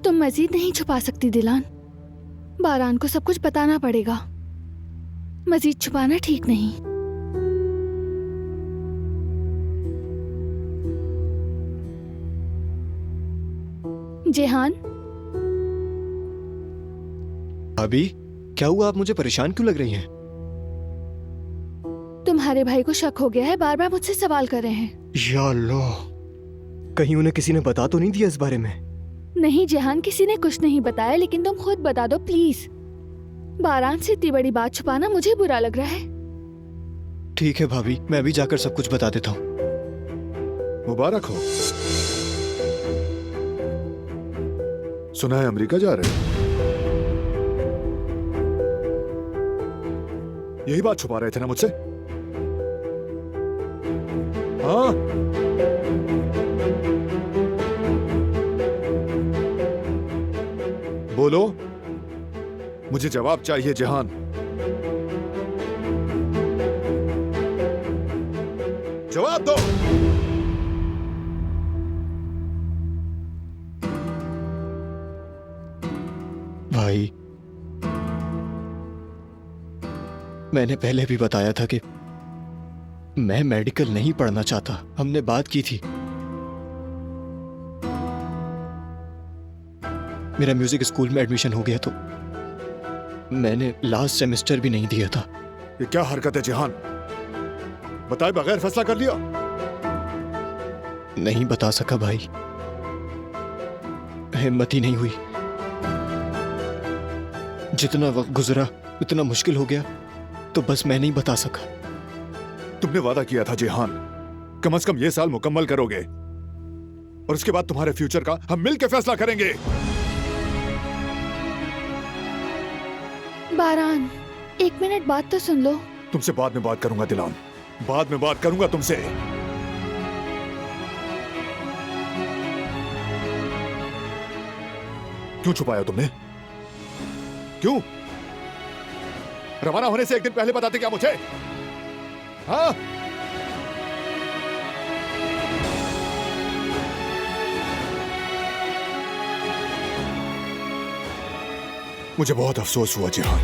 तुम मजीद नहीं छुपा सकती दिलान। बारान को सब कुछ बताना पड़ेगा। मजीद छुपाना ठीक नहीं। जेहान, अभी क्या हुआ? आप मुझे परेशान क्यों लग रही हैं? तुम्हारे भाई को शक हो गया है, बार बार मुझसे सवाल कर रहे हैं। या अल्लाह, कहीं उन्हें किसी ने बता तो नहीं दिया इस बारे में? नहीं जेहान, किसी ने कुछ नहीं बताया, लेकिन तुम खुद बता दो प्लीज। बारान से इतनी बड़ी बात छुपाना मुझे बुरा लग रहा है। ठीक है भाभी, मैं अभी जाकर सब कुछ बता देता हूँ। मुबारक हो। सुना है अमेरिका जा रहे हो? यही बात छुपा रहे थे ना मुझसे? हाँ, बोलो, मुझे जवाब चाहिए जेहान। जवाब दो। भाई, मैंने पहले भी बताया था कि मैं मेडिकल नहीं पढ़ना चाहता। हमने बात की थी। मेरा म्यूजिक स्कूल में एडमिशन हो गया तो मैंने लास्ट सेमेस्टर भी नहीं दिया था। ये क्या हरकत है जेहान? बताए बगैर फैसला कर लिया? नहीं बता सका भाई, हिम्मत ही नहीं हुई। जितना वक्त गुजरा उतना मुश्किल हो गया, तो बस मैं नहीं बता सका। तुमने वादा किया था जेहान, कम से कम ये साल मुकम्मल करोगे और उसके बाद तुम्हारे फ्यूचर का हम मिलकर फैसला करेंगे। बारान, 1 मिनट बात तो सुन लो। तुमसे बाद में बात करूंगा दिलान, बाद में बात करूंगा तुमसे। क्यों छुपाया तुमने? क्यों? रवाना होने से 1 दिन पहले बताते क्या मुझे? हाँ? मुझे बहुत अफसोस हुआ जेहान।